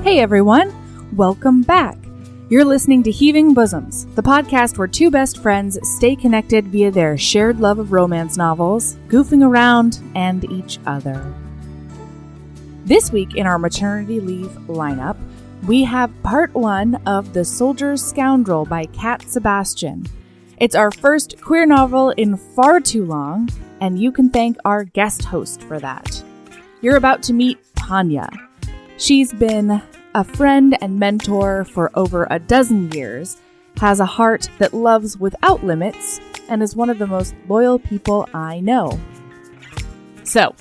Hey everyone, welcome back. You're listening to Heaving Bosoms, the podcast where two best friends stay connected via their shared love of romance novels, goofing around, and each other. This week in our maternity leave lineup, we have part one of The Soldier's Scoundrel by Cat Sebastian. It's our first queer novel in far too long, and you can thank our guest host for that. You're about to meet Tanya. She's been a friend and mentor for over a dozen years, has a heart that loves without limits, and is one of the most loyal people I know. So,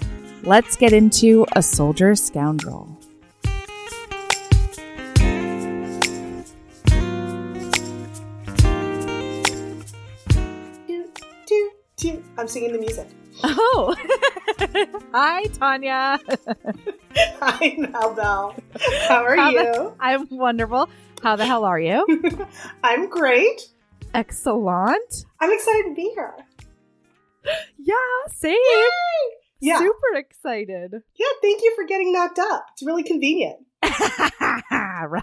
let's get into A Soldier's Scoundrel. I'm singing the music. Oh! Hi, Tanya. Hi, Malbel. How are you? I'm wonderful. How the hell are you? I'm great. Excellent. I'm excited to be here. Yeah, same. Yay! Yeah. Super excited. Yeah, thank you for getting knocked up. It's really convenient.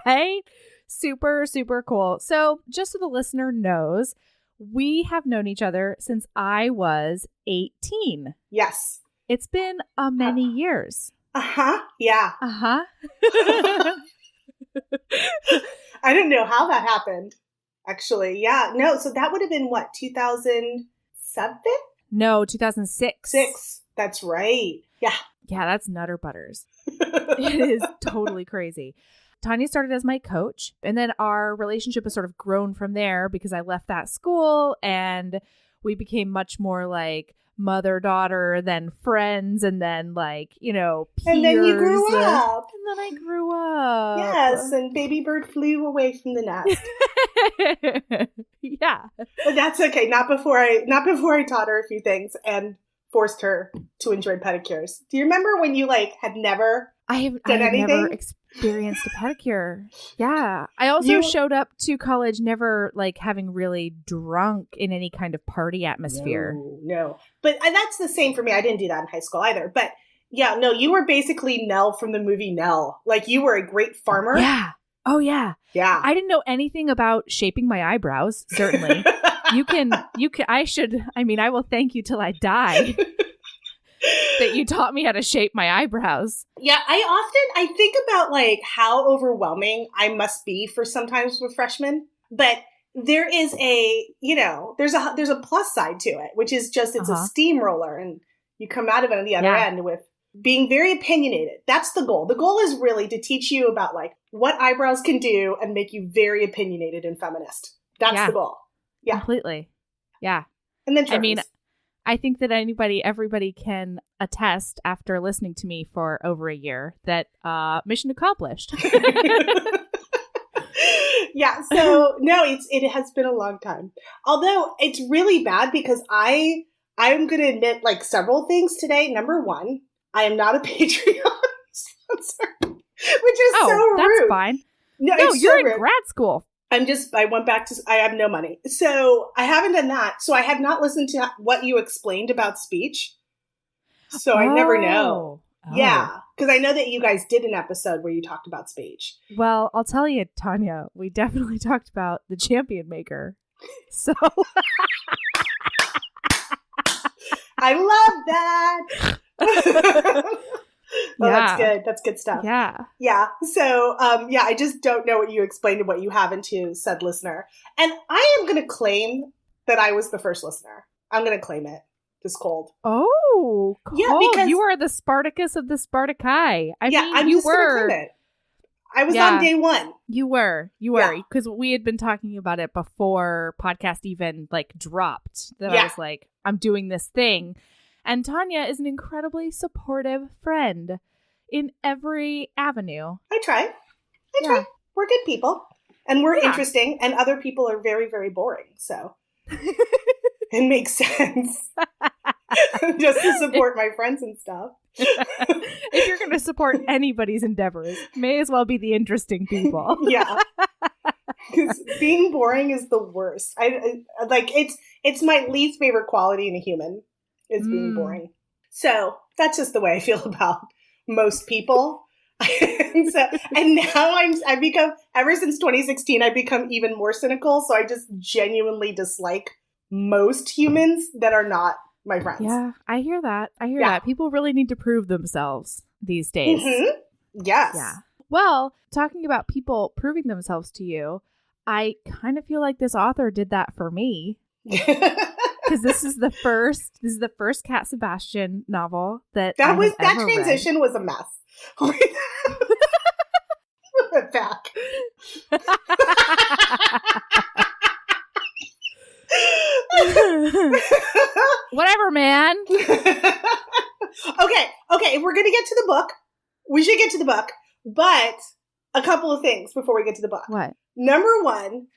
Right? Super, super cool. So, just so the listener knows, we have known each other since I was 18. Yes. It's been many years. Yeah. I don't know how that happened, actually. Yeah. No, so that would have been what, 2007? No, 2006. That's right. Yeah. Yeah, that's Nutter Butters. It is totally crazy. Tanya started as my coach, and then our relationship has sort of grown from there because I left that school and we became much more like mother-daughter than friends, and then like, you know, peers. And then you grew up. And then I grew up. Yes, and baby bird flew away from the nest. Yeah. But that's okay. Not before I taught her a few things and forced her to enjoy pedicures. Do you remember when you had never never experienced a pedicure. Yeah. I also showed up to college never having really drunk in any kind of party atmosphere. No. But that's the same for me. I didn't do that in high school either. But yeah, no, you were basically Nell from the movie Nell. You were a great farmer. Yeah. Oh, yeah. Yeah. I didn't know anything about shaping my eyebrows, certainly. I will thank you till I die. That you taught me how to shape my eyebrows. Yeah, I think about how overwhelming I must be for sometimes with freshmen, but there is there's a plus side to it, which is just it's a steamroller and you come out of it on the other end with being very opinionated. That's the goal. The goal is really to teach you about what eyebrows can do and make you very opinionated and feminist. That's the goal. Yeah. Completely. Yeah. And then I think that everybody can attest after listening to me for over a year that mission accomplished. Yeah. So no, it has been a long time. Although it's really bad because I'm going to admit several things today. Number one, I am not a Patreon sponsor, which is so rude. That's fine. No, you're in grad school. I went back to, I have no money. So I haven't done that. So I have not listened to what you explained about speech. So I never know. Oh. Yeah. Because I know that you guys did an episode where you talked about speech. Well, I'll tell you, Tanya, we definitely talked about the champion maker. So. I love that. Oh, yeah. That's good. That's good stuff. Yeah. Yeah. So, I just don't know what you explained and what you haven't to said listener. And I am going to claim that I was the first listener. I'm going to claim it. Just cold. Oh, cold. Yeah, because you are the Spartacus of the Spartaci. I'm just going to claim it. I was on day one. You were. Because we had been talking about it before podcast even dropped. That I was like, I'm doing this thing. And Tanya is an incredibly supportive friend in every avenue. I try. We're good people. And we're interesting. And other people are very, very boring. So it makes sense. Just to support my friends and stuff. If you're going to support anybody's endeavors, may as well be the interesting people. Yeah. Because being boring is the worst. It's my least favorite quality in a human. Is being boring. So that's just the way I feel about most people. And now I've become, ever since 2016, I've become even more cynical. So I just genuinely dislike most humans that are not my friends. Yeah, I hear that. That. People really need to prove themselves these days. Mm-hmm. Yes. Yeah. Well, talking about people proving themselves to you, I kind of feel like this author did that for me. Because this is the first Cat Sebastian novel that transition read. Was a mess. Back. Whatever, man. Okay. If we're gonna get to the book, we should get to the book. But a couple of things before we get to the book. What? Number one,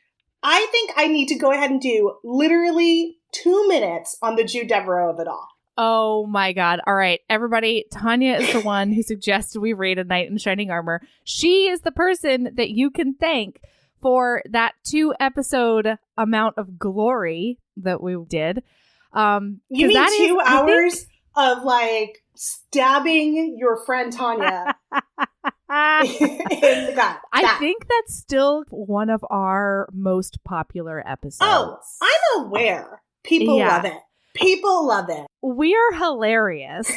I think I need to go ahead and do literally 2 minutes on the Jude Devereaux of it all. Oh my God. All right, everybody. Tanya is the one who suggested we read A Knight in Shining Armor. She is the person that you can thank for that 2-episode amount of glory that we did. You mean 2 hours of like stabbing your friend Tanya in the gut? I think that's still one of our most popular episodes. Oh, I'm aware. People love it. People love it. We are hilarious.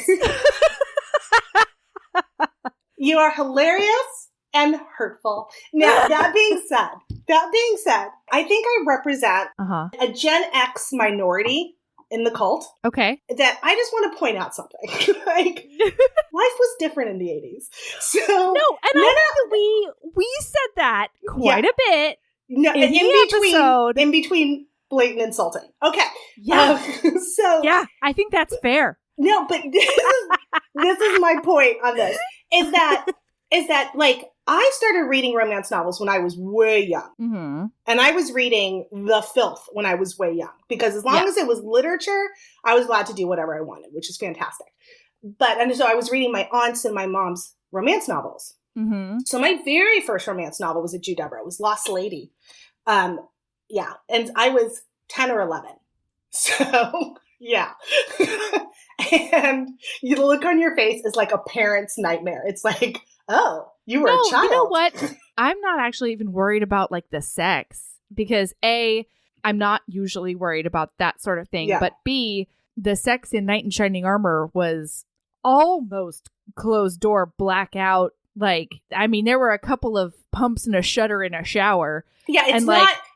You are hilarious and hurtful. Now, that being said, I think I represent a Gen X minority in the cult. Okay. That I just want to point out something. Like, life was different in the 80s. So I think that we said that quite a bit. No, in between blatant insulting. Okay. Yeah. Yeah, I think that's fair. No, but this is my point on this. Is that like I started reading romance novels when I was way young. Mm-hmm. And I was reading the filth when I was way young. Because as long as it was literature, I was allowed to do whatever I wanted, which is fantastic. And so I was reading my aunt's and my mom's romance novels. Mm-hmm. So my very first romance novel was a Jude Devereaux. It was Lost Lady. Yeah. And I was 10 or 11. So, yeah. And the look on your face is like a parent's nightmare. It's like, oh, you were a child. You know what? I'm not actually even worried about like the sex because A, I'm not usually worried about that sort of thing. Yeah. But B, the sex in Knight in Shining Armor was almost closed door blackout. Like, I mean, there were a couple of pumps and a shutter in a shower. Yeah,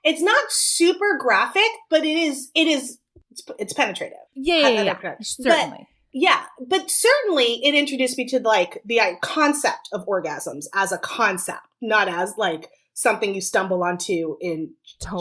it's not super graphic, but it's penetrative. Yeah, certainly. But certainly it introduced me to like the concept of orgasms as a concept, not as like something you stumble onto in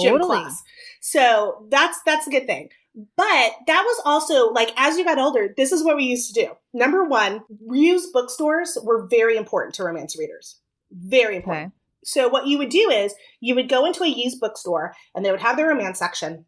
gym class. So that's a good thing. But that was also like, as you got older, this is what we used to do. Number one, used bookstores were very important to romance readers. Very important. Okay. So what you would do is you would go into a used bookstore and they would have the romance section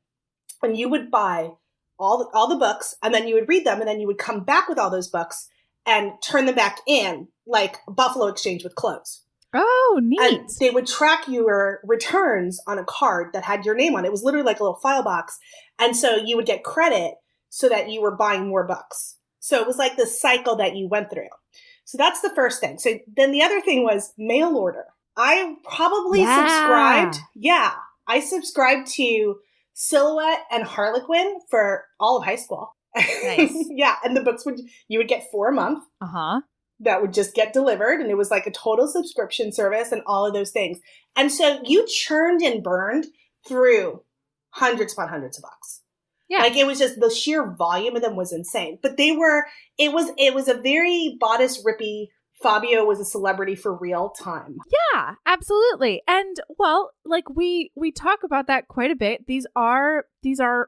and you would buy all the books and then you would read them and then you would come back with all those books and turn them back in like a Buffalo exchange with clothes. Oh, neat. And they would track your returns on a card that had your name on it. It was literally like a little file box. And so you would get credit so that you were buying more books. So it was like the cycle that you went through. So that's the first thing. So then the other thing was mail order. I probably subscribed. Yeah. I subscribed to Silhouette and Harlequin for all of high school. Nice. Yeah. And the books you would get 4 a month. Uh-huh. That would just get delivered. And it was like a total subscription service and all of those things. And so you churned and burned through hundreds upon hundreds of books. Yeah. Like it was just the sheer volume of them was insane. But it was a very bodice rippy. Fabio was a celebrity for real time. Yeah, absolutely. And well, like we talk about that quite a bit. These are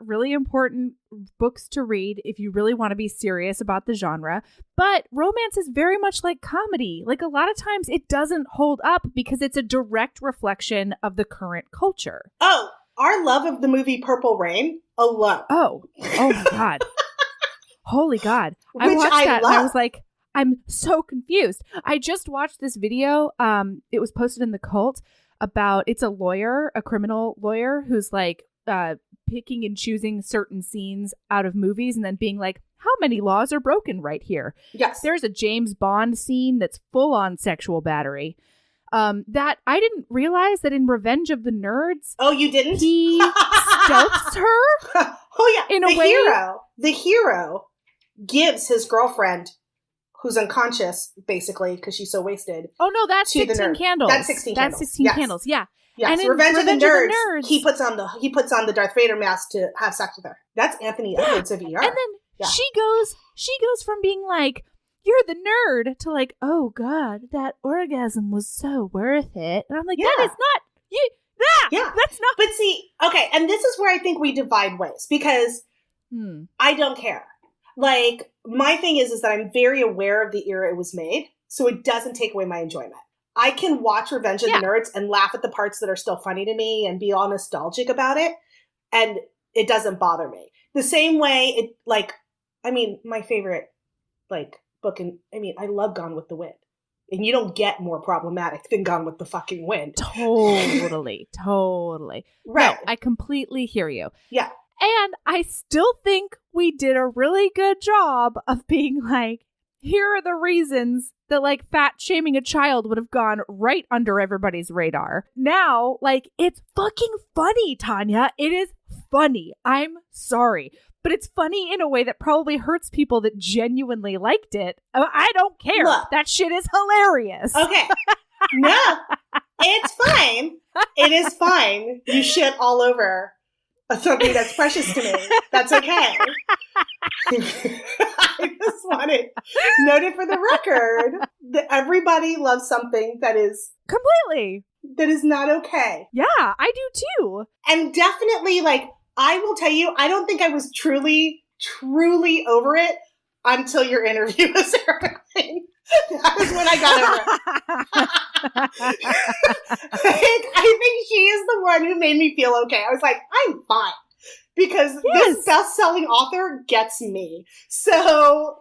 really important books to read if you really want to be serious about the genre. But romance is very much like comedy. Like a lot of times it doesn't hold up because it's a direct reflection of the current culture. Oh, our love of the movie Purple Rain alone. Oh my God. Holy God. I watched that and I was like, I'm so confused. I just watched this video. It was posted in The Cult about, it's a lawyer, a criminal lawyer who's like picking and choosing certain scenes out of movies and then being like, how many laws are broken right here? Yes. There's a James Bond scene that's full on sexual battery. That I didn't realize that in Revenge of the Nerds. Oh, you didn't? He stealths her. Oh, yeah. In a way. The hero gives his girlfriend, who's unconscious, basically, because she's so wasted. Oh, no, that's 16 Candles. That's 16 Candles. That's 16 Candles, yeah. Yes, and Revenge of the Nerds, he puts on the Darth Vader mask to have sex with her. That's Anthony Edwards of ER. And then she goes from being like, you're the nerd, to like, oh God, that orgasm was so worth it. And I'm like, that is not you. That's not. But see, okay, and this is where I think we divide ways, because I don't care. Like, my thing is that I'm very aware of the era it was made, so it doesn't take away my enjoyment. I can watch Revenge of the Nerds and laugh at the parts that are still funny to me and be all nostalgic about it, and it doesn't bother me. The same way my favorite, book, and I love Gone with the Wind. And you don't get more problematic than Gone with the fucking Wind. Totally. Right. No, I completely hear you. Yeah. And I still think we did a really good job of being like, here are the reasons that fat shaming a child would have gone right under everybody's radar. Now, it's fucking funny, Tanya. It is funny. I'm sorry. But it's funny in a way that probably hurts people that genuinely liked it. I don't care. Look, that shit is hilarious. Okay. No, it's fine. It is fine. You shit all over something that's precious to me. That's okay. I just want it noted for the record that everybody loves something that is not okay. Yeah, I do too. And definitely, I will tell you, I don't think I was truly over it until your interview with Sarah McLean. That was when I got over it. I think she is the one who made me feel okay. I was like, I'm fine. Because this best-selling author gets me. So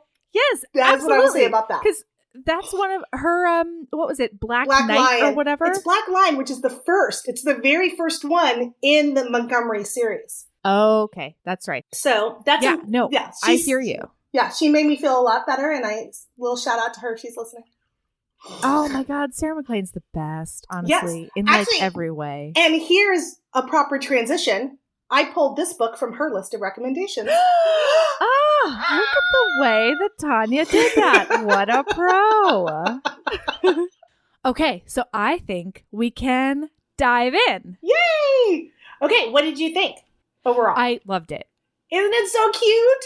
that's what I will say about that. Because that's one of her, what was it, Black Knight Lion. Or whatever? It's Black Lion, which is the first. It's the very first one in the Montgomery series. Oh, okay. That's right. So that's... I hear you. Yeah, she made me feel a lot better, and I will shout out to her if she's listening. Oh my God, Sarah McLean's the best, honestly, in every way. And here's a proper transition. I pulled this book from her list of recommendations. Look at the way that Tanya did that. What a pro. Okay, so I think we can dive in. Yay! Okay, what did you think overall? I loved it. Isn't it so cute?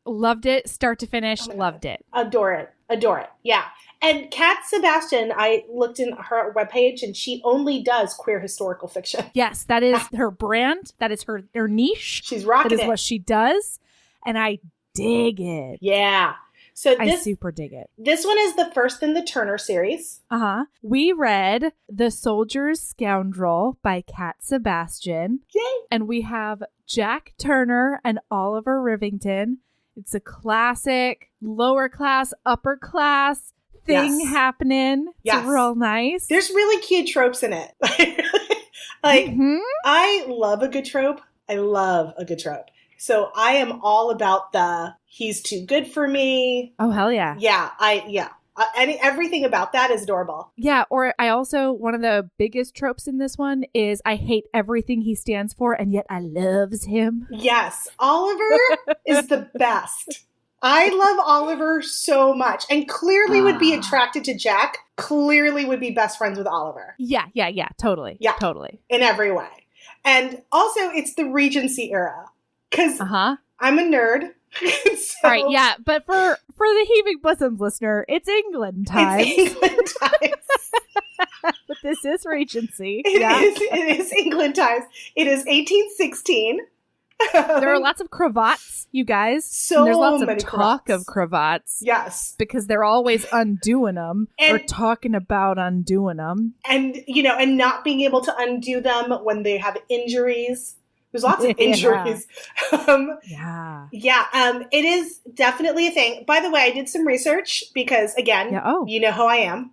Loved it, start to finish, loved it. Adore it. Yeah. And Cat Sebastian, I looked in her webpage, and she only does queer historical fiction. Yes, that is her brand. That is her niche. She's rocking it. That is what she does. And I dig it. Yeah. So I super dig it. This one is the first in the Turner series. We read The Soldier's Scoundrel by Cat Sebastian. Yay. And we have Jack Turner and Oliver Rivington. It's a classic lower class, upper class thing happening. It's real nice. There's really cute tropes in it. I love a good trope. So I am all about the he's too good for me. Oh, hell yeah. Yeah. Everything about that is adorable. Yeah. Or I also, one of the biggest tropes in this one is I hate everything he stands for, and yet I loves him. Yes. Oliver is the best. I love Oliver so much, and clearly would be attracted to Jack. Clearly would be best friends with Oliver. Yeah. Totally. Yeah. Totally. In every way. And also, it's the Regency era. Because I'm a nerd. So, all right, yeah, but for the Heaving Bosoms listener, it's England times. But this is Regency. It is England times. It is 1816. There are lots of cravats, you guys. There's lots of talk of cravats. Yes. Because they're always undoing them or talking about undoing them. And, and not being able to undo them when they have injuries. There's lots of injuries. It is definitely a thing. By the way, I did some research because, again, you know how I am.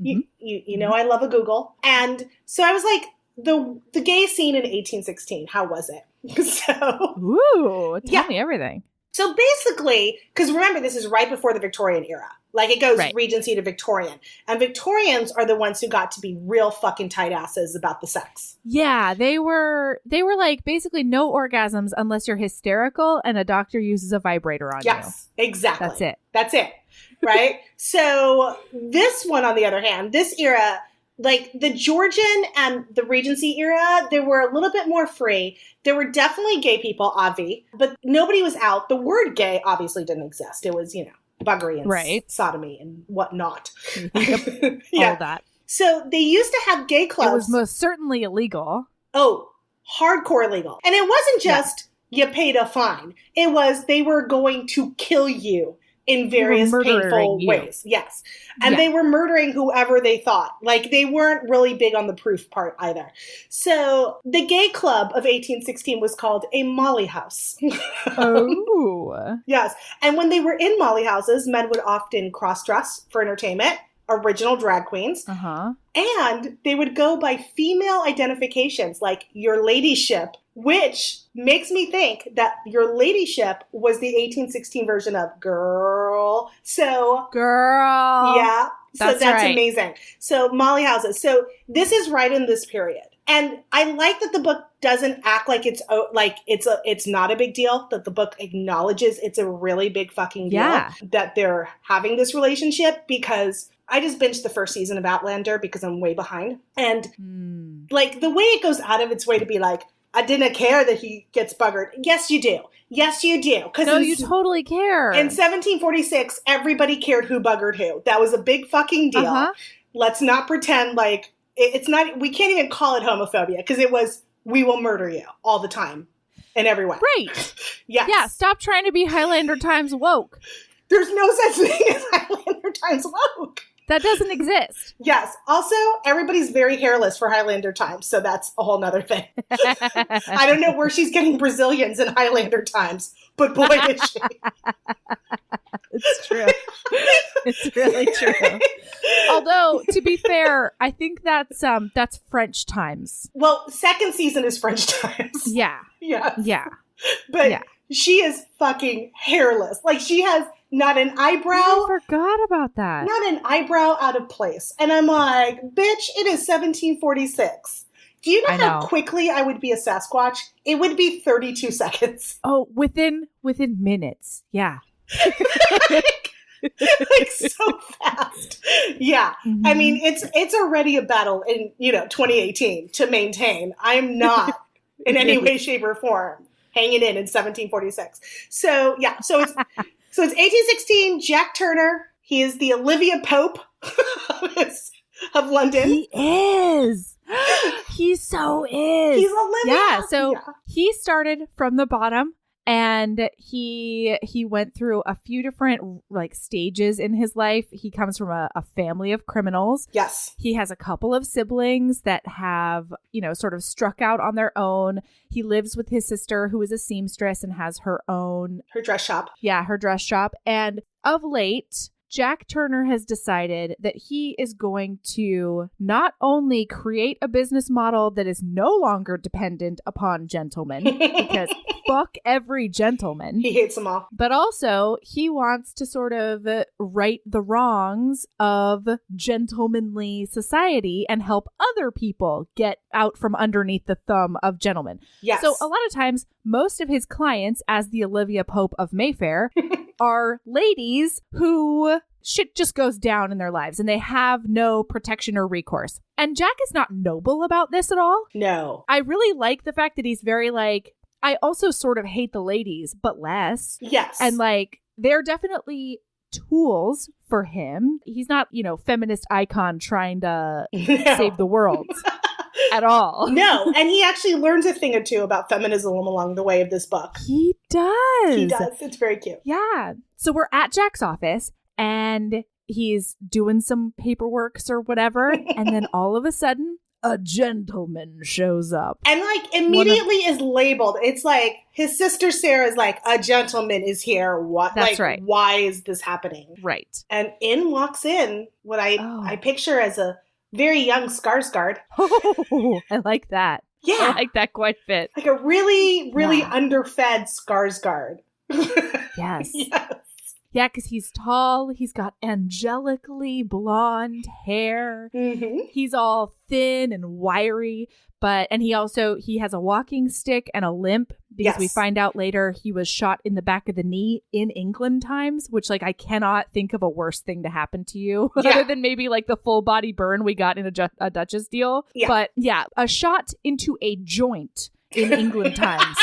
Mm-hmm. You know I love a Google. And so I was like, the gay scene in 1816, how was it? So, ooh, tell me everything. So basically, because remember, this is right before the Victorian era. Like, it goes Regency to Victorian. And Victorians are the ones who got to be real fucking tight asses about the sex. Yeah, they were like basically no orgasms unless you're hysterical and a doctor uses a vibrator on you. Yes, exactly. That's it. Right? So this one, on the other hand, this era, like the Georgian and the Regency era, they were a little bit more free. There were definitely gay people, obvi, but nobody was out. The word gay obviously didn't exist. It was, buggery and sodomy and whatnot. Yep. All that. So they used to have gay clubs. It was most certainly illegal. Oh, hardcore illegal. And it wasn't just you paid a fine. It was they were going to kill you in various painful ways. Yes. And they were murdering whoever they thought. Like, they weren't really big on the proof part either. So the gay club of 1816 was called a Molly House. Oh. Yes. And when they were in Molly houses, men would often cross-dress for entertainment, original drag queens. And they would go by female identifications, like your ladyship, which makes me think that your ladyship was the 1816 version of girl. So, girl. Yeah. So that's amazing. So Molly houses. So this is right in this period. And I like that the book doesn't act like it's not a big deal, that the book acknowledges it's a really big fucking deal that they're having this relationship, because I just binged the first season of Outlander because I'm way behind. And like the way it goes out of its way to be like, I didn't care that he gets buggered. Yes, you do. Yes, you do. No, you totally care. In 1746, everybody cared who buggered who. That was a big fucking deal. Let's not pretend like it's not, we can't even call it homophobia, because it was, we will murder you all the time in every way. Right. Yes. Yeah, stop trying to be Highlander times woke. There's no such thing as Highlander times woke. That doesn't exist. Yes. Also, everybody's very hairless for Highlander times, so that's a whole nother thing. I don't know where she's getting Brazilians in Highlander times, but boy, is she. It's true. It's really true. Although, to be fair, I think that's French times. Well, second season is French times. Yeah. Yeah. Yeah. But she is fucking hairless. Like, she has not an eyebrow. I forgot about that. Not an eyebrow out of place. And I'm like, bitch, it is 1746. Do you know how quickly I would be a Sasquatch? It would be 32 seconds. Oh, within minutes. Yeah. like so fast. Yeah. Mm-hmm. I mean, it's already a battle in, 2018 to maintain. I'm not in any way, shape, or form hanging in 1746. So, yeah. So it's 1816, Jack Turner. He is the Olivia Pope of London. He is. He so is. He's Olivia. Yeah. So he started from the bottom, and he went through a few different stages in his life. He comes from a family of criminals. Yes. He has a couple of siblings that have, sort of struck out on their own. He lives with his sister, who is a seamstress and has her dress shop. Yeah, her dress shop. And of late, Jack Turner has decided that he is going to not only create a business model that is no longer dependent upon gentlemen, because fuck every gentleman. He hates them all. But also, he wants to sort of right the wrongs of gentlemanly society and help other people get out from underneath the thumb of gentlemen. Yes. So a lot of times, most of his clients, as the Olivia Pope of Mayfair, are ladies who shit just goes down in their lives and they have no protection or recourse. And Jack is not noble about this at all. No. I really like the fact that he's very I also sort of hate the ladies, but less. Yes. And they're definitely tools for him. He's not, feminist icon trying to save the world. At all. No, and he actually learns a thing or two about feminism along the way of this book. He does. He does. It's very cute. Yeah. So we're at Jack's office, and he's doing some paperwork or whatever, and then all of a sudden, a gentleman shows up. And immediately is labeled. It's like his sister Sarah is like, a gentleman is here. What? That's right. Why is this happening? Right. And in walks in what I picture as a very young Skarsgård. Oh, I like that. Yeah. I like that quite a bit. Like a really, really underfed Skarsgård. Yes. Yes. Yeah, because he's tall. He's got angelically blonde hair. Mm-hmm. He's all thin and wiry. And he has a walking stick and a limp because we find out later he was shot in the back of the knee in England times, which like I cannot think of a worse thing to happen to you other than maybe like the full body burn we got in a Duchess deal. Yeah. But yeah, a shot into a joint in England times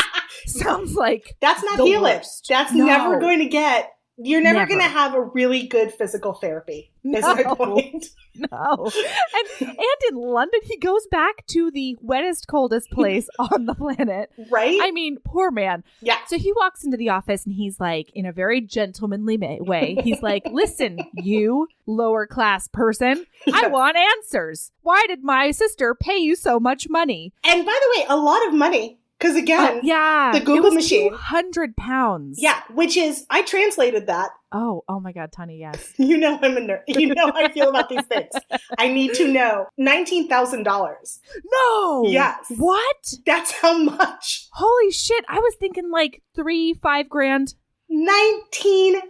sounds like that's not healing. That's never going to get. You're never going to have a really good physical therapy, is my point. No. And in London, he goes back to the wettest, coldest place on the planet. Right? I mean, poor man. Yeah. So he walks into the office and he's like, in a very gentlemanly way, he's like, listen, you lower class person, I want answers. Why did my sister pay you so much money? And by the way, a lot of money. Because again, the Google machine. £200. Yeah, which is, I translated that. Oh my God, Tanya, yes. You know I'm a nerd. You know how I feel about these things. I need to know. $19,000. No! Yes. What? That's how much. Holy shit. I was thinking like $5 grand. $19,000.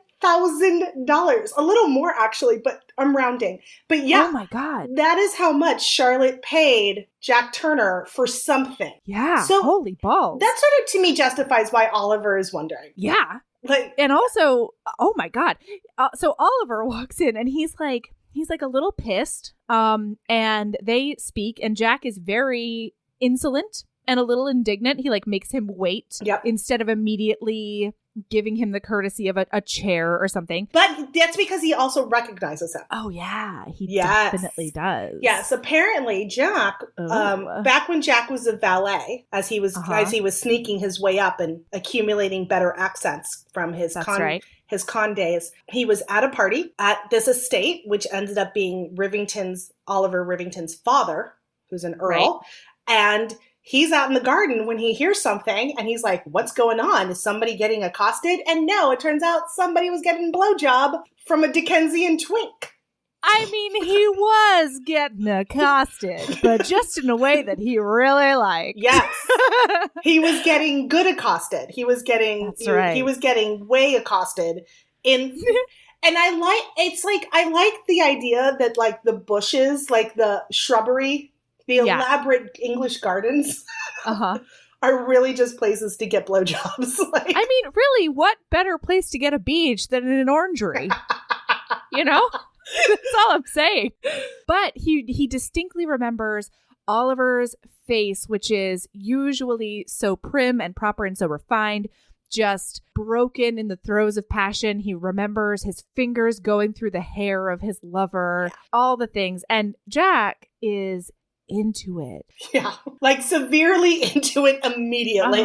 A little more, actually, but I'm rounding. But yeah. Oh my God. That is how much Charlotte paid Jack Turner for something. Yeah. So holy balls. That sort of, to me, justifies why Oliver is wondering. Yeah. Like, and also, oh my God. So Oliver walks in and he's like a little pissed. And they speak and Jack is very insolent and a little indignant. He like makes him wait instead of immediately giving him the courtesy of a chair or something. But that's because he also recognizes him. Oh, yeah. He definitely does. Yes. Apparently, Jack, back when Jack was a valet, as he was sneaking his way up and accumulating better accents from his con days, he was at a party at this estate, which ended up being Oliver Rivington's father, who's an earl. Right. And he's out in the garden when he hears something and he's like, what's going on? Is somebody getting accosted? And no, it turns out somebody was getting a blowjob from a Dickensian twink. I mean, he was getting accosted, but just in a way that he really liked. Yes. He was getting good accosted. He was getting he was getting way accosted in and I like the idea that like the bushes, like the shrubbery, the elaborate English gardens are really just places to get blowjobs. Like, I mean, really, what better place to get a beach than in an orangery? You know? That's all I'm saying. But he distinctly remembers Oliver's face, which is usually so prim and proper and so refined, just broken in the throes of passion. He remembers his fingers going through the hair of his lover, all the things. And Jack is into it. Yeah, like severely into it immediately.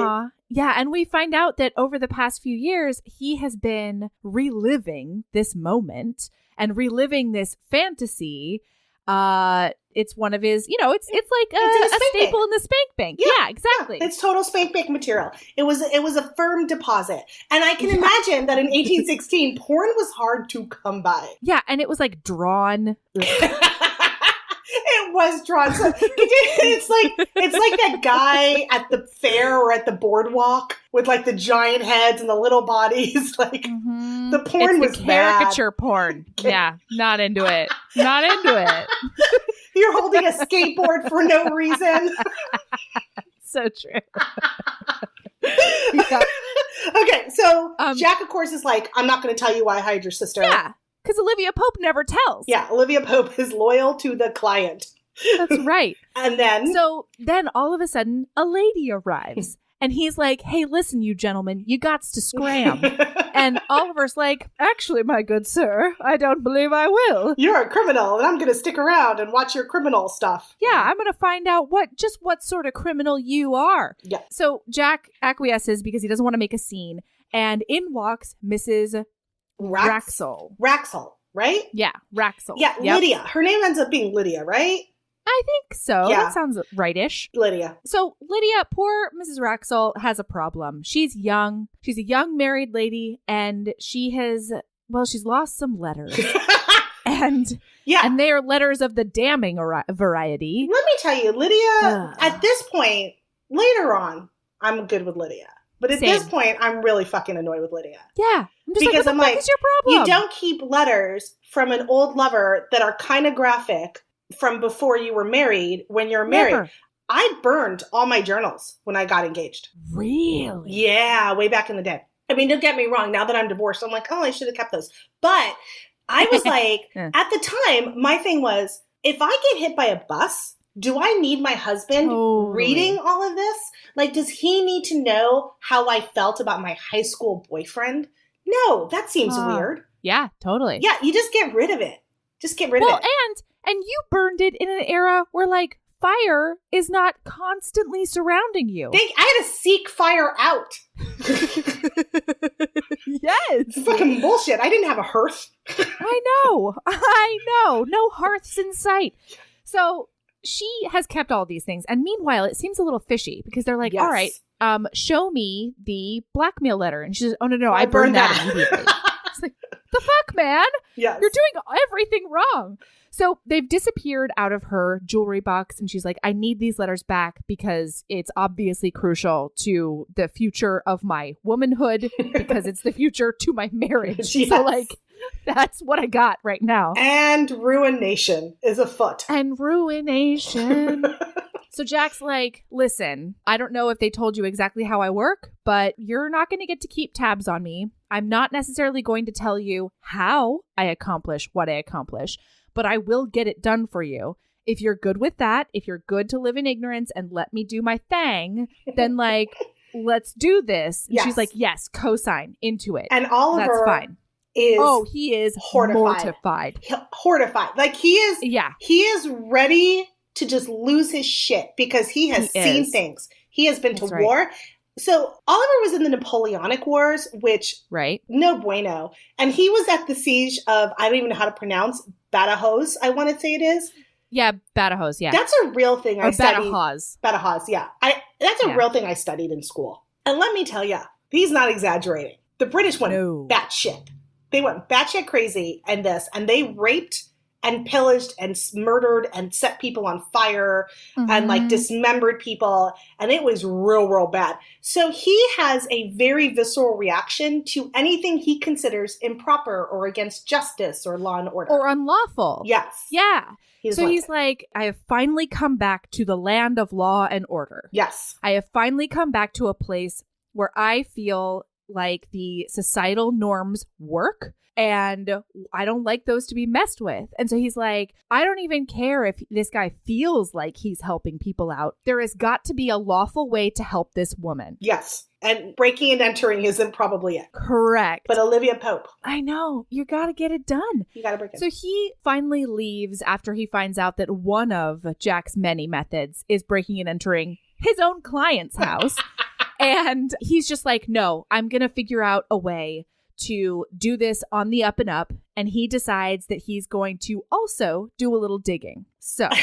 Yeah, and we find out that over the past few years, he has been reliving this moment and reliving this fantasy. It's one of his, it's like a staple in the spank bank. Yeah, exactly. Yeah, it's total spank bank material. It was a firm deposit. And I can imagine that in 1816, porn was hard to come by. Yeah, and it was like drawn. It was drawn. So it's like that guy at the fair or at the boardwalk with like the giant heads and the little bodies. Like the porn was caricature porn. Yeah, not into it. Not into it. You're holding a skateboard for no reason. So true. Okay, so Jack, of course, is like, I'm not going to tell you why I hired your sister. Yeah. Because Olivia Pope never tells. Yeah, Olivia Pope is loyal to the client. That's right. And then all of a sudden, a lady arrives. And he's like, hey, listen, you gentlemen, you gots to scram. And Oliver's like, actually, my good sir, I don't believe I will. You're a criminal, and I'm going to stick around and watch your criminal stuff. Yeah, I'm going to find out what sort of criminal you are. Yeah. So Jack acquiesces because he doesn't want to make a scene. And in walks Mrs. Wraxall. Wraxall, right? Yeah, Wraxall. Yeah, yep. Lydia. Her name ends up being Lydia, right? I think so. Yeah. That sounds right-ish. Lydia. So Lydia, poor Mrs. Wraxall, has a problem. She's young. She's a young married lady, and she's lost some letters. and they are letters of the damning variety. Let me tell you, Lydia, at this point, later on, I'm good with Lydia. But at this point, I'm really fucking annoyed with Lydia. Yeah. I'm just because like, what the fuck is your problem? You don't keep letters from an old lover that are kind of graphic from before you were married when you're married. Never. I burned all my journals when I got engaged. Really? Yeah, way back in the day. I mean, don't get me wrong. Now that I'm divorced, I'm like, oh, I should have kept those. But I was like, at the time, my thing was, if I get hit by a bus, do I need my husband reading all of this? Like, does he need to know how I felt about my high school boyfriend? No, that seems weird. Yeah, totally. Yeah, you just get rid of it. Just get rid of it. And you burned it in an era where, like, fire is not constantly surrounding you. I had to seek fire out. Yes. Fucking bullshit. I didn't have a hearth. I know. No hearths in sight. So she has kept all these things. And meanwhile, it seems a little fishy because they're like, all right, show me the blackmail letter. And she says, oh, no, I burned that immediately. It's like, the fuck, man? Yes. You're doing everything wrong. So they've disappeared out of her jewelry box. And she's like, I need these letters back because it's obviously crucial to the future of my womanhood because it's the future to my marriage. Yes. So, like, that's what I got right now. And ruination is afoot. And ruination. So Jack's like, listen, I don't know if they told you exactly how I work, but you're not going to get to keep tabs on me. I'm not necessarily going to tell you how I accomplish what I accomplish, but I will get it done for you. If you're good with that, if you're good to live in ignorance and let me do my thing, then, like, let's do this. And she's like, yes, cosign into it. And Oliver that's fine. He is mortified. Horrified. Like, he is ready to just lose his shit because he has seen things. He has been to war. So Oliver was in the Napoleonic Wars, which no bueno. And he was at the siege of, I don't even know how to pronounce, Badajoz, I want to say it is. Yeah, Badajoz, yeah. That's a real thing I studied. Badajoz, yeah. That's a real thing I studied in school. And let me tell you, he's not exaggerating. The British went batshit. They went batshit crazy and they raped and pillaged and murdered and set people on fire and, like, dismembered people. And it was real, real bad. So he has a very visceral reaction to anything he considers improper or against justice or law and order. Or unlawful. Yes. Yeah. He's like, I have finally come back to the land of law and order. Yes. I have finally come back to a place where I feel like the societal norms work. And I don't like those to be messed with. And so he's like, I don't even care if this guy feels like he's helping people out. There has got to be a lawful way to help this woman. Yes. And breaking and entering isn't probably it. Correct. But Olivia Pope. I know. You got to get it done. You got to break it. So he finally leaves after he finds out that one of Jack's many methods is breaking and entering his own client's house. And he's just like, no, I'm going to figure out a way to do this on the up and up. And he decides that he's going to also do a little digging. So, which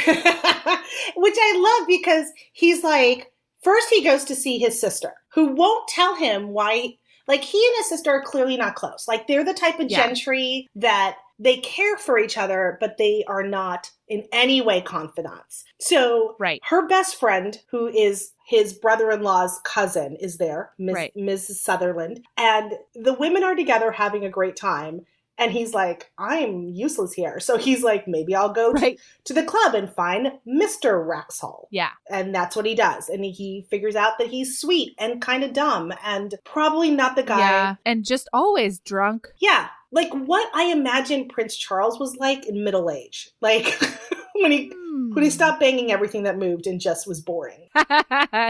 I love because he's like, first he goes to see his sister who won't tell him why. Like, he and his sister are clearly not close. Like, they're the type of gentry that they care for each other, but they are not in any way confidants. So her best friend, who is his brother-in-law's cousin, is there, Mrs. Sutherland. And the women are together having a great time. And he's like, I'm useless here. So he's like, maybe I'll go to the club and find Mr. Wraxall. Yeah. And that's what he does. And he figures out that he's sweet and kind of dumb and probably not the guy. Yeah. And just always drunk. Yeah. Like what I imagine Prince Charles was like in middle age. Like when he stopped banging everything that moved and just was boring.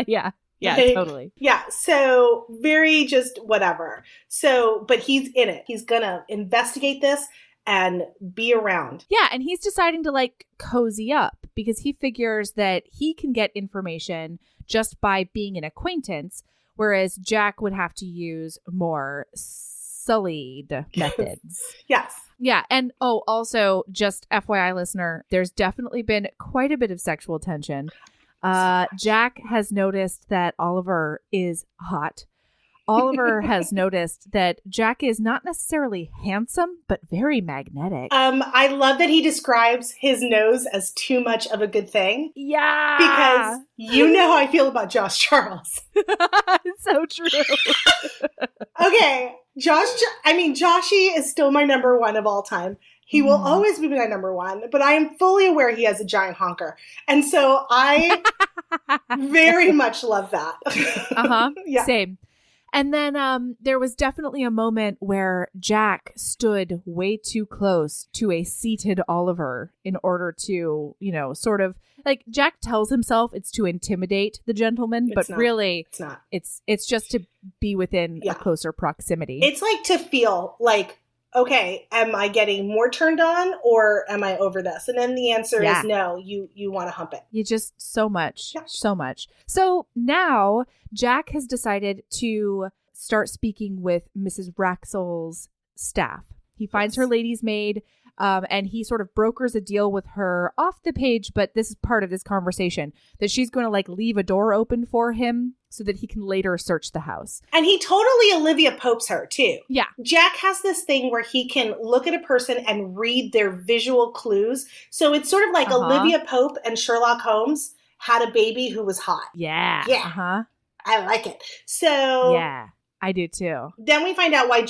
Yeah. Yeah, like, totally. Yeah, so very just whatever. So, but he's in it. He's gonna investigate this and be around. Yeah, and he's deciding to like cozy up because he figures that he can get information just by being an acquaintance, whereas Jack would have to use more sullied methods. Yes. Yeah, and also, just FYI listener, there's definitely been quite a bit of sexual tension. Jack has noticed that Oliver is hot. Oliver has noticed that Jack is not necessarily handsome, but very magnetic. I love that he describes his nose as too much of a good thing. Yeah. Because you know how I feel about Josh Charles. It's so true. Okay. Joshy is still my number one of all time. He will always be my number one, but I am fully aware he has a giant honker. And so I very much love that. Yeah. Same. And then there was definitely a moment where Jack stood way too close to a seated Oliver in order to, sort of like Jack tells himself it's to intimidate the gentleman, but really it's not. It's just to be within a closer proximity. It's like to feel like, okay, am I getting more turned on or am I over this? And then the answer is no, you want to hump it. You just so much. So now Jack has decided to start speaking with Mrs. Raxel's staff. He finds her lady's maid and he sort of brokers a deal with her off the page, but this is part of this conversation, that she's going to leave a door open for him so that he can later search the house. And he totally Olivia Popes her, too. Yeah. Jack has this thing where he can look at a person and read their visual clues. So it's sort of like Olivia Pope and Sherlock Holmes had a baby who was hot. Yeah. Yeah. I like it. So... yeah. I do too. Then we find out what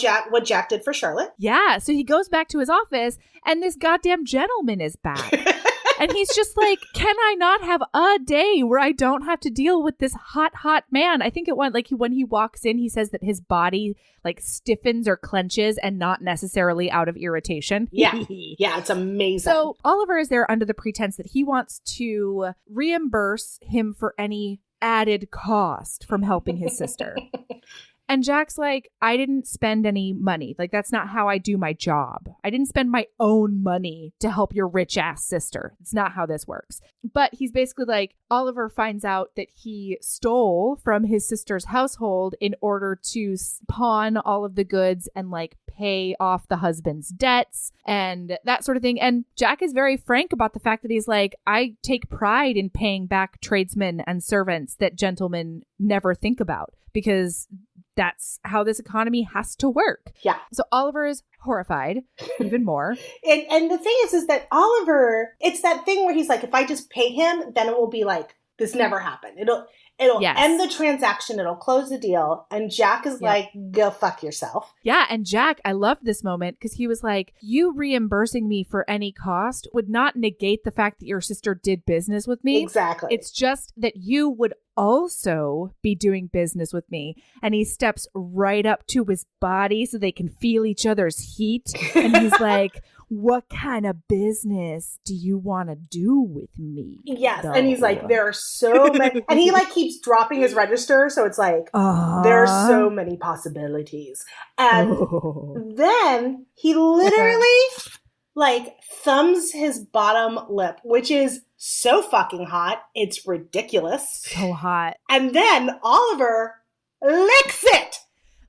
Jack did for Charlotte. Yeah. So he goes back to his office and this goddamn gentleman is back. And he's just like, can I not have a day where I don't have to deal with this hot man? I think it went when he walks in, he says that his body stiffens or clenches and not necessarily out of irritation. Yeah. Yeah, it's amazing. So Oliver is there under the pretense that he wants to reimburse him for any added cost from helping his sister. And Jack's like, I didn't spend any money. That's not how I do my job. I didn't spend my own money to help your rich ass sister. It's not how this works. But he's basically like, Oliver finds out that he stole from his sister's household in order to pawn all of the goods and pay off the husband's debts and that sort of thing. And Jack is very frank about the fact that he's like, I take pride in paying back tradesmen and servants that gentlemen never think about, because that's how this economy has to work. Yeah. So Oliver is horrified even more. And the thing is that Oliver, it's that thing where he's like, if I just pay him, then it will be this never happened. It'll end the transaction. It'll close the deal. And Jack is like, go fuck yourself. Yeah. And Jack, I loved this moment because he was like, you reimbursing me for any cost would not negate the fact that your sister did business with me. Exactly. It's just that you would also be doing business with me. And he steps right up to his body so they can feel each other's heat. And he's like, what kind of business do you want to do with me? Yes. And he's like, there are so many. And he keeps dropping his register. So it's like, there are so many possibilities. And then he literally thumbs his bottom lip, which is so fucking hot. It's ridiculous. So hot. And then Oliver licks it.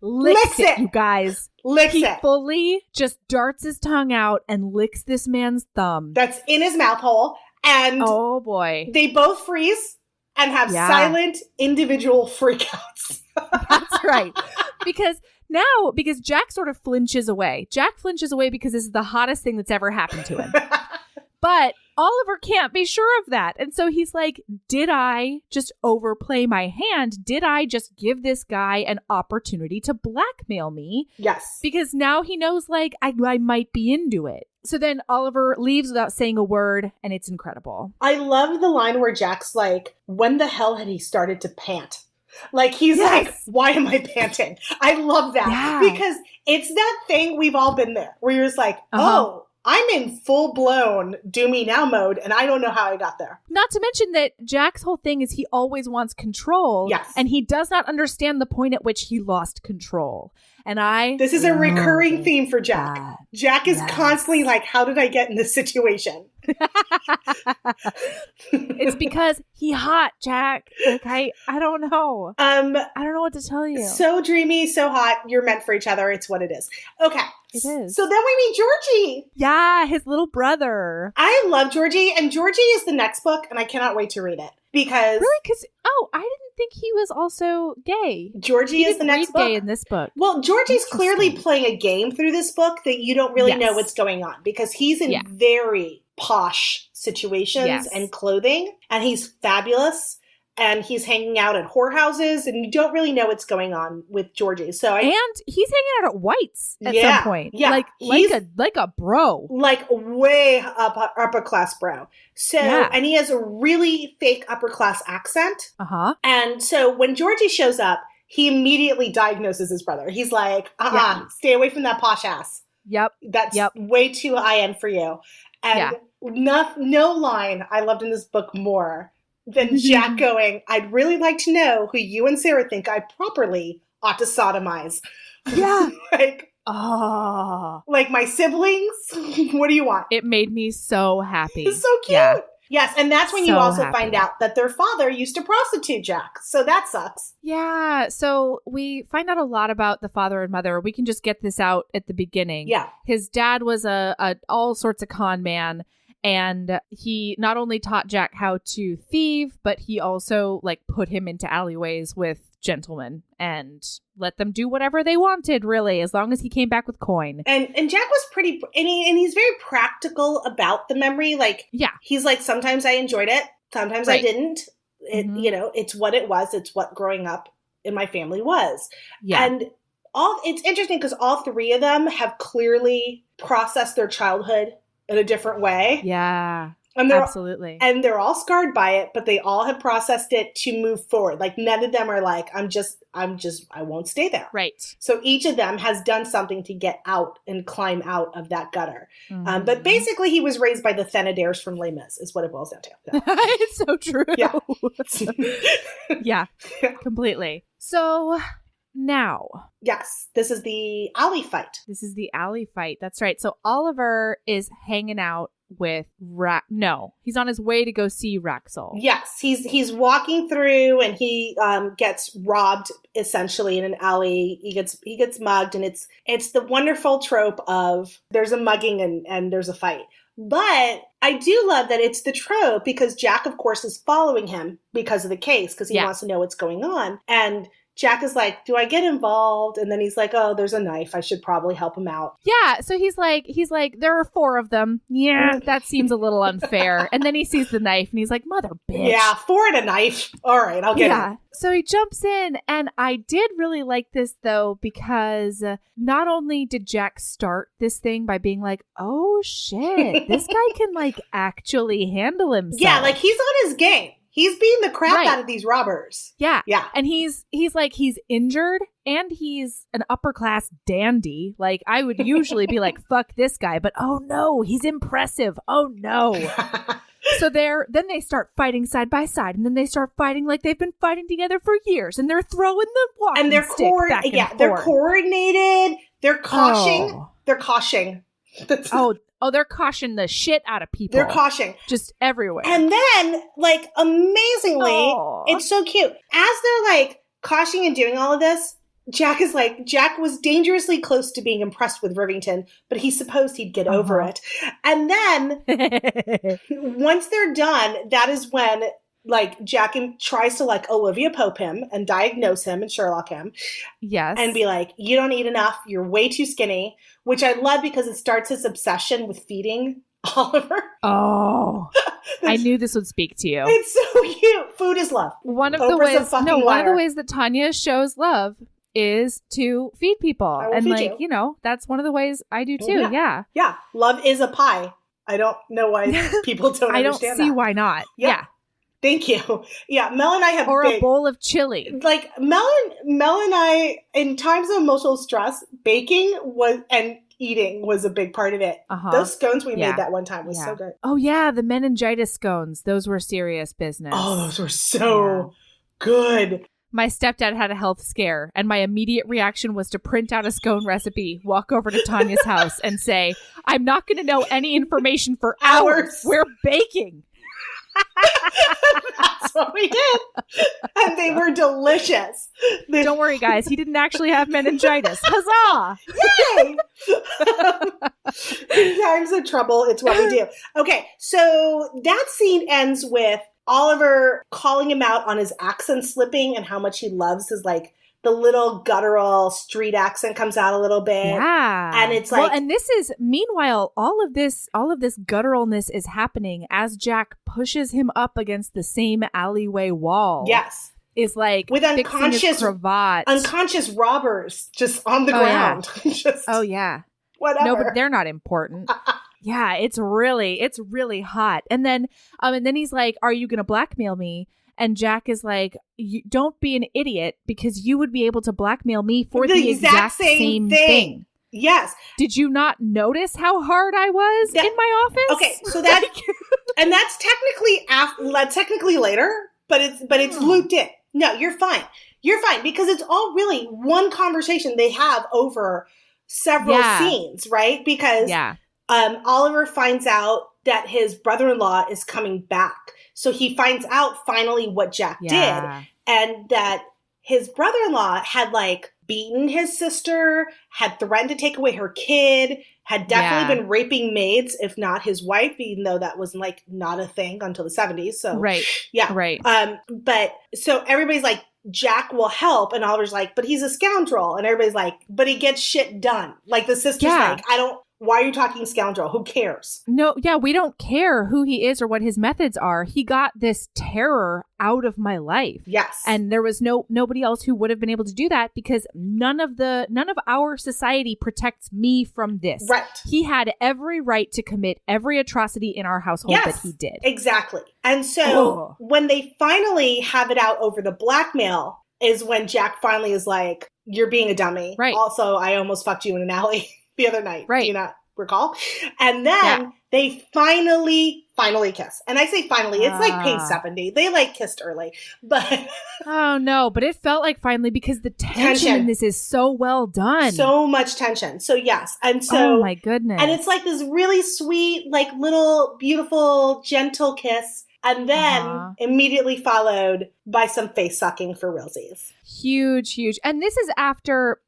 Licks it, you guys. He fully just darts his tongue out and licks this man's thumb. That's in his mouth hole. And oh boy. They both freeze and have silent individual freakouts. That's right. Because Jack sort of flinches away. Jack flinches away because this is the hottest thing that's ever happened to him. But Oliver can't be sure of that. And so he's like, did I just overplay my hand? Did I just give this guy an opportunity to blackmail me? Yes. Because now he knows I might be into it. So then Oliver leaves without saying a word, and it's incredible. I love the line where Jack's like, when the hell had he started to pant? He's like, why am I panting? I love that. Because it's that thing, we've all been there, where you're just like, oh, I'm in full-blown do me now mode, and I don't know how I got there. Not to mention that Jack's whole thing is he always wants control. Yes. And he does not understand the point at which he lost control. And this is a recurring theme for Jack. Jack is constantly like, how did I get in this situation? It's because he hot, Jack. Okay, I don't know. I don't know what to tell you. So dreamy, so hot. You're meant for each other. It's what it is. Okay. It is. So then we meet Georgie. Yeah, his little brother. I love Georgie, and Georgie is the next book, and I cannot wait to read it. Because really? Because I didn't think he was also gay. Georgie is the next book. Gay in this book. Well, Georgie's clearly playing a game through this book that you don't really know what's going on, because he's in very posh situations and clothing, and he's fabulous, and he's hanging out at whorehouses, and you don't really know what's going on with Georgie. And he's hanging out at White's at some point. Yeah. Like a bro. Like way upper class bro. So, and he has a really fake upper class accent. Uh-huh. And so when Georgie shows up, he immediately diagnoses his brother. He's like, stay away from that posh ass. Yep. That's way too high end for you. And no line I loved in this book more than Jack going, I'd really like to know who you and Sarah think I properly ought to sodomize. Yeah. Like my siblings? What do you want? It made me so happy. It's so cute. Yeah. Yes, and that's when you also find out that their father used to prostitute Jack. So that sucks. Yeah, so we find out a lot about the father and mother. We can just get this out at the beginning. Yeah. His dad was a all sorts of con man. And he not only taught Jack how to thieve, but he also put him into alleyways with gentlemen and let them do whatever they wanted, really, as long as he came back with coin. And Jack was pretty, and he's very practical about the memory. He's like, sometimes I enjoyed it, sometimes I didn't. It's what it was. It's what growing up in my family was. Yeah. And it's interesting because all three of them have clearly processed their childhood in a different way. Yeah, and absolutely. And they're all scarred by it, but they all have processed it to move forward. None of them are like, I won't stay there. Right. So each of them has done something to get out and climb out of that gutter. Mm-hmm. But basically he was raised by the Thénardiers from Les Mis is what it boils down to. Yeah. It's so true. Yeah. Yeah, completely. So now. Yes, this is the alley fight. That's right. So Oliver is hanging out with he's on his way to go see Raxel. Yes, he's walking through and he gets robbed essentially in an alley. He gets mugged, and it's the wonderful trope of there's a mugging and there's a fight. But I do love that it's the trope because Jack, of course, is following him because of the case, because he wants to know what's going on. And Jack is like, do I get involved? And then he's like, oh, there's a knife. I should probably help him out. Yeah. So he's like, there are 4 of them. Yeah, that seems a little unfair. And then he sees the knife and he's like, mother bitch. Yeah, 4 and a knife. All right, I'll get it. So he jumps in. And I did really like this, though, because not only did Jack start this thing by being like, oh, shit, this guy can actually handle himself. Yeah, he's on his game. He's beating the crap out of these robbers. Yeah. Yeah. And he's injured and he's an upper class dandy. I would usually be like, fuck this guy. But oh no, he's impressive. Oh no. So then they start fighting side by side, and then they start fighting like they've been fighting together for years, and they're throwing the walking stick back and forth. They're coordinated. They're koshing. Oh. They're koshing. They're koshing the shit out of people. They're koshing. Just everywhere. And then, amazingly, it's so cute. As they're, koshing and doing all of this, Jack was dangerously close to being impressed with Rivington, but he supposed he'd get over it. And then, once they're done, that is when, Jack tries to, Olivia Pope him and diagnose him and Sherlock him. Yes. And be like, you don't eat enough. You're way too skinny, which I love because it starts his obsession with feeding Oliver. Oh, I knew this would speak to you. It's so cute. Food is love. One of the ways that Tanya shows love is to feed people. And that's one of the ways I do too. Yeah. Yeah. Love is a pie. I don't know why people don't understand that. I don't see why not. Yeah. Thank you. Yeah, Mel and I have a bowl of chili. Mel and I, in times of emotional stress, baking and eating was a big part of it. Uh-huh. Those scones we made that one time was so good. Oh yeah, the meningitis scones. Those were serious business. Oh, those were so good. My stepdad had a health scare, and my immediate reaction was to print out a scone recipe, walk over to Tanya's house, and say, I'm not going to know any information for hours. We're baking. That's what we did. And they were delicious. Don't worry, guys. He didn't actually have meningitis. Huzzah! Yay! In times of trouble, it's what we do. Okay, so that scene ends with Oliver calling him out on his accent slipping and how much he loves his like the little guttural street accent comes out a little bit. Yeah. And it's like, well, and this is, meanwhile, all of this gutturalness is happening as Jack pushes him up against the same alleyway wall. yes. Is like with unconscious cravat. Unconscious robbers just on the ground. Yeah. Just whatever. No, but they're not important. Yeah, it's really hot. And then he's like, "Are you going to blackmail me?" And Jack is like, "Don't be an idiot, because you would be able to blackmail me for the exact same thing." Yes. Did you not notice how hard I was in my office? Okay, so that and that's technically later, but it's looped in. No, you're fine. You're fine, because it's all really one conversation they have over several scenes, right? Because Oliver finds out that his brother-in-law is coming back. So he finds out finally what Jack did, and that his brother-in-law had like beaten his sister, had threatened to take away her kid, had definitely been raping maids, if not his wife, even though that was like not a thing until the 70s. So but so everybody's like, Jack will help, and Oliver's like, but he's a scoundrel, and everybody's like, but he gets shit done. Like the sister's like, why are you talking scoundrel? Who cares? No, we don't care who he is or what his methods are. He got this terror out of my life. Yes. And there was nobody else who would have been able to do that, because none of our society protects me from this. Right. He had every right to commit every atrocity in our household that he did. Exactly. And so when they finally have it out over the blackmail is when Jack finally is like, you're being a dummy. Right. Also, I almost fucked you in an alley the other night. Right. Do you not recall? And then they finally kiss. And I say finally, it's like page 70. They like kissed early. But oh no, but it felt like finally, because the tension in this is so well done. So much tension. So yes. And so, oh my goodness. And it's like this really sweet, like little beautiful, gentle kiss. And then immediately followed by some face sucking for realsies. Huge. And this is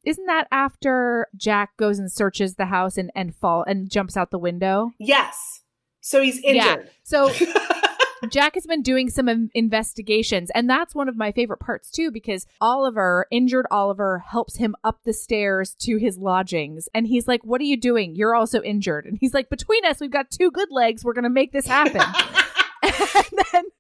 isn't that after Jack goes and searches the house and jumps out the window? Yes. So he's injured. Yeah. So Jack has been doing some investigations, and that's one of my favorite parts too, because injured Oliver helps him up the stairs to his lodgings, and he's like, "What are you doing? You're also injured." And he's like, "Between us, we've got two good legs. We're going to make this happen."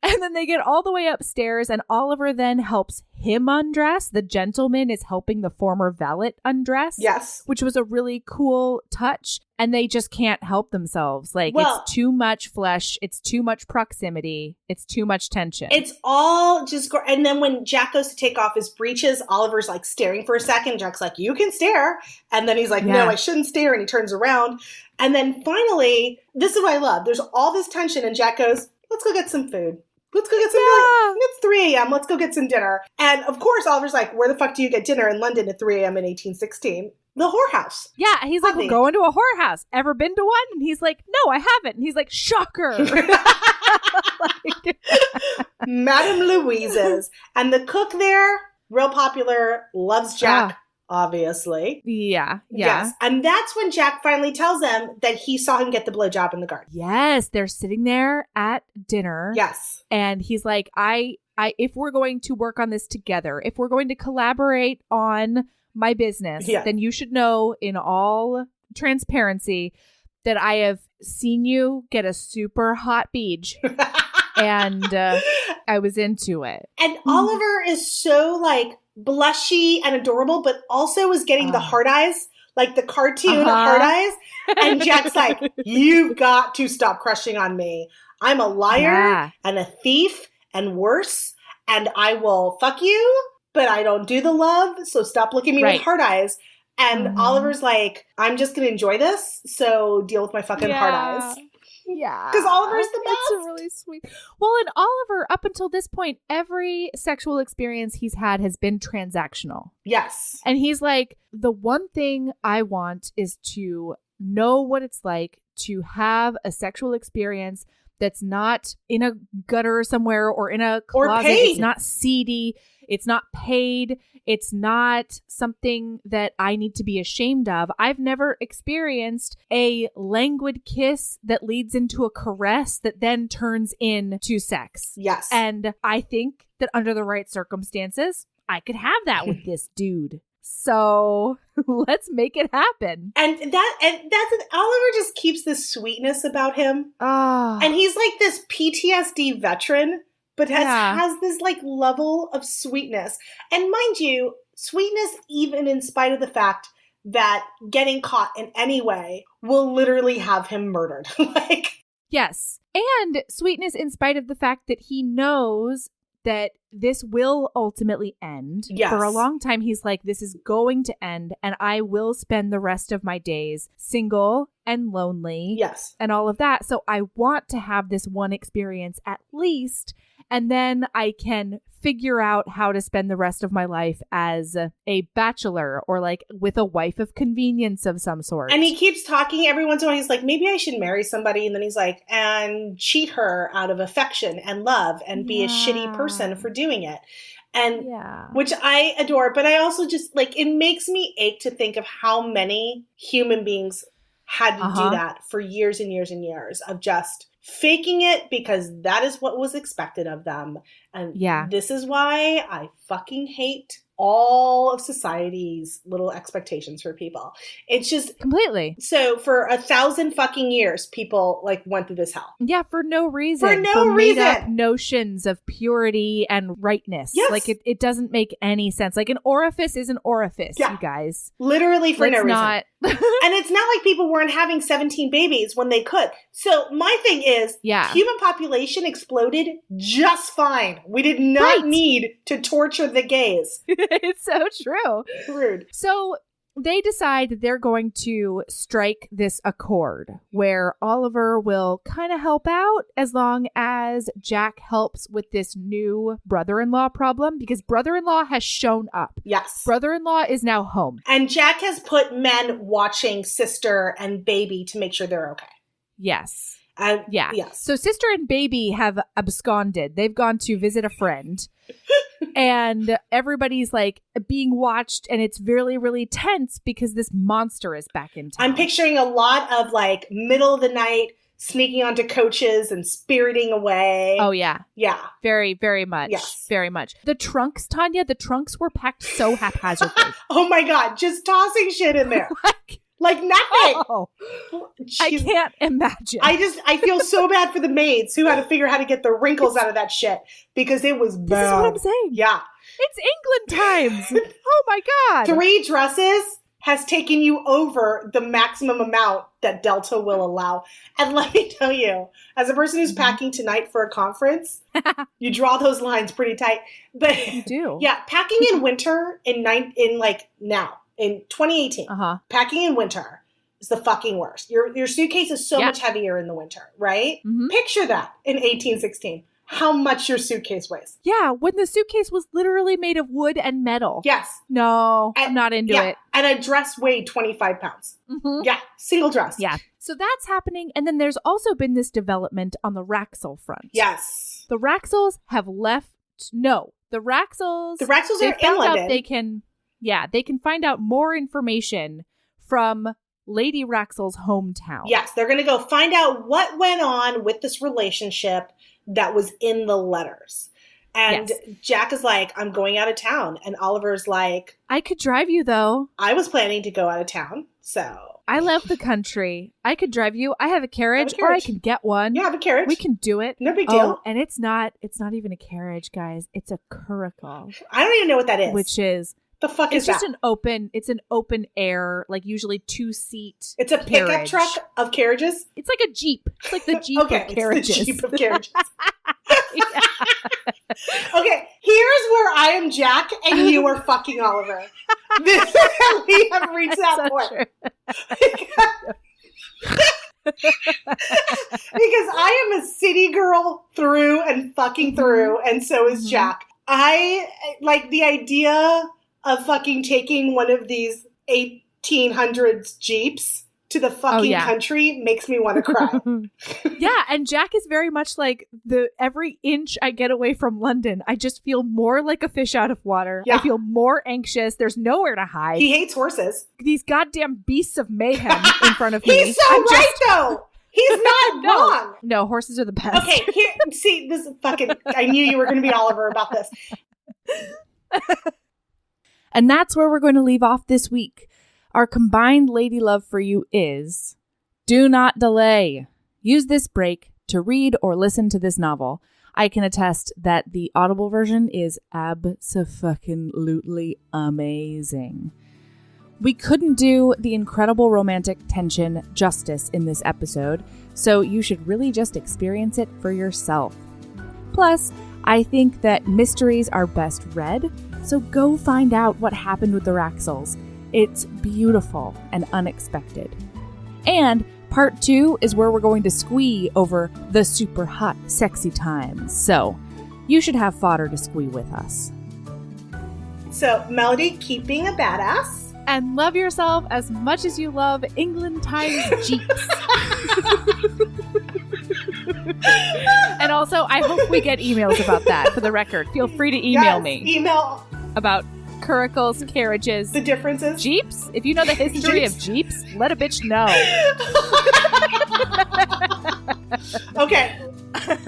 And then they get all the way upstairs, and Oliver then helps him undress. The gentleman is helping the former valet undress. Yes. Which was a really cool touch. And they just can't help themselves. Like, it's too much flesh. It's too much proximity. It's too much tension. It's all just... And then when Jack goes to take off his breeches, Oliver's like staring for a second. Jack's like, you can stare. And then he's like, no, I shouldn't stare. And he turns around. And then finally, this is what I love. There's all this tension, and Jack goes, let's go get some food. Let's go get some dinner. It's 3 a.m. Let's go get some dinner. And of course, Oliver's like, where the fuck do you get dinner in London at 3 a.m. in 1816? The whorehouse. Yeah, he's like, we're going to a whorehouse. Ever been to one? And he's like, no, I haven't. And he's like, shocker. Madame Louise's. And the cook there, real popular, loves Jack, obviously. Yeah. Yes. And that's when Jack finally tells them that he saw him get the blowjob in the garden. Yes, they're sitting there at dinner. Yes. And he's like, if we're going to work on this together, if we're going to collaborate on my business, then you should know in all transparency that I have seen you get a super hot beach. And I was into it. And Oliver is so like blushy and adorable, but also is getting the hard eyes, like the cartoon hard eyes. And Jack's like, you've got to stop crushing on me. I'm a liar and a thief and worse, and I will fuck you, but I don't do the love, so stop looking at me with hard eyes. And Oliver's like, I'm just going to enjoy this, so deal with my fucking hard eyes. Yeah. Because Oliver's the best. It's really sweet. Well, and Oliver, up until this point, every sexual experience he's had has been transactional. Yes. And he's like, the one thing I want is to know what it's like to have a sexual experience that's not in a gutter somewhere or in a closet. It's not seedy. It's not paid. It's not something that I need to be ashamed of. I've never experienced a languid kiss that leads into a caress that then turns into sex. Yes. And I think that under the right circumstances, I could have that with this dude. So let's make it happen. And that's Oliver just keeps this sweetness about him. And he's like this PTSD veteran, but has this like level of sweetness. And mind you, sweetness even in spite of the fact that getting caught in any way will literally have him murdered. Yes. And sweetness in spite of the fact that he knows that this will ultimately end. Yes. For a long time, he's like, this is going to end, and I will spend the rest of my days single and lonely. Yes. And all of that. So I want to have this one experience at least, and then I can figure out how to spend the rest of my life as a bachelor or like with a wife of convenience of some sort. And he keeps talking every once in a while. He's like, maybe I should marry somebody. And then he's like, and cheat her out of affection and love and be a shitty person for doing it. And which I adore. But I also just like, it makes me ache to think of how many human beings had to do that for years and years and years of just faking it because that is what was expected of them. And this is why I fucking hate all of society's little expectations for people. It's just completely. So for 1,000 fucking years, people like went through this hell. Yeah, for no reason. For no reason. Made up notions of purity and rightness. Yes. Like it doesn't make any sense. Like an orifice is an orifice, you guys. Literally for no reason. And it's not like people weren't having 17 babies when they could. So my thing is, human population exploded just fine. We did not need to torture the gays. It's so true. Rude. So they decide they're going to strike this accord where Oliver will kind of help out as long as Jack helps with this new brother-in-law problem because brother-in-law has shown up. Yes. Brother-in-law is now home. And Jack has put men watching sister and baby to make sure they're okay. Yes. Yes. So sister and baby have absconded. They've gone to visit a friend. And everybody's like being watched and it's really, really tense because this monster is back in town. I'm picturing a lot of like middle of the night sneaking onto coaches and spiriting away. Oh, yeah. Yeah. Very, very much. Yes. Very much. The trunks, Tanya, the trunks were packed so haphazardly. Oh my God. Just tossing shit in there. Like nothing. Oh, I can't imagine. I feel so bad for the maids who had to figure out how to get the wrinkles out of that shit because it was bad. This is what I'm saying. Yeah. It's England times. Oh my God. 3 dresses has taken you over the maximum amount that Delta will allow. And let me tell you, as a person who's packing tonight for a conference, you draw those lines pretty tight. But you do. Yeah, packing in winter in 2018, packing in winter is the fucking worst. Your suitcase is so much heavier in the winter, right? Mm-hmm. Picture that in 1816. How much your suitcase weighs. Yeah, when the suitcase was literally made of wood and metal. Yes. No, I'm not into it. And a dress weighed 25 pounds. Mm-hmm. Yeah, single dress. Yeah. So that's happening. And then there's also been this development on the Wraxall front. Yes. The Wraxalls have left. No, the Wraxalls are in London. They can find out more information from Lady Wraxall's hometown. Yes, they're going to go find out what went on with this relationship that was in the letters. And Jack is like, I'm going out of town. And Oliver's like, I could drive you, though. I was planning to go out of town, so. I love the country. I could drive you. I have a carriage, or I can get one. Yeah, I have a carriage. We can do it. No big deal. And it's not even a carriage, guys. It's a curricle. I don't even know what that is. Which is... The fuck is that? It's an open air, like usually 2-seat. It's a pickup truck of carriages? It's like a Jeep. It's like the Jeep of carriages. It's the Jeep of carriages. Okay, here's where I am Jack and you are fucking Oliver. We have reached that point. Because I am a city girl through and fucking through, and so is Jack. I like the idea of fucking taking one of these 1800s Jeeps to the fucking country makes me want to cry. Yeah, and Jack is very much like every inch I get away from London, I just feel more like a fish out of water. Yeah. I feel more anxious. There's nowhere to hide. He hates horses. These goddamn beasts of mayhem in front of me. He's so right, though. He's not wrong. No, horses are the best. Okay, see, this is fucking, I knew you were going to be Oliver about this. And that's where we're going to leave off this week. Our combined lady love for you is, do not delay. Use this break to read or listen to this novel. I can attest that the Audible version is abso-fucking-lutely amazing. We couldn't do the incredible romantic tension justice in this episode, so you should really just experience it for yourself. Plus, I think that mysteries are best read, so go find out what happened with the Raxels. It's beautiful and unexpected. And part 2 is where we're going to squee over the super hot, sexy times. So you should have fodder to squee with us. So, Melody, keep being a badass. And love yourself as much as you love England times Jeeps. And also, I hope we get emails about that, for the record. Feel free to email me. Email. About curricles, carriages. The differences. Jeeps? If you know the history of Jeeps, let a bitch know. Okay.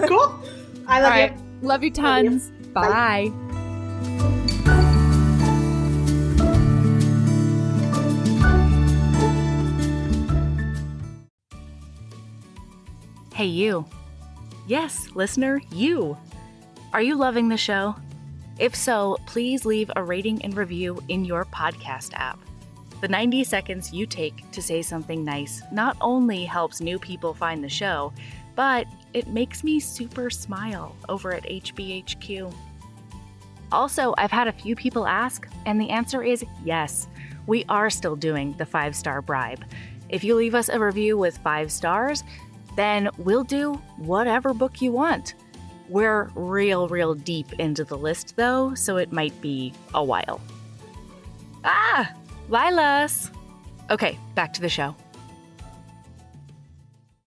Cool. I love you. Love you tons. Love you. Bye. Hey, you. Yes, listener, you. Are you loving the show? If so, please leave a rating and review in your podcast app. The 90 seconds you take to say something nice not only helps new people find the show, but it makes me super smile over at HBHQ. Also, I've had a few people ask, and the answer is yes. We are still doing the 5-star bribe. If you leave us a review with 5 stars, then we'll do whatever book you want. We're real deep into the list, though, so it might be a while. Lilas! Okay, back to the show.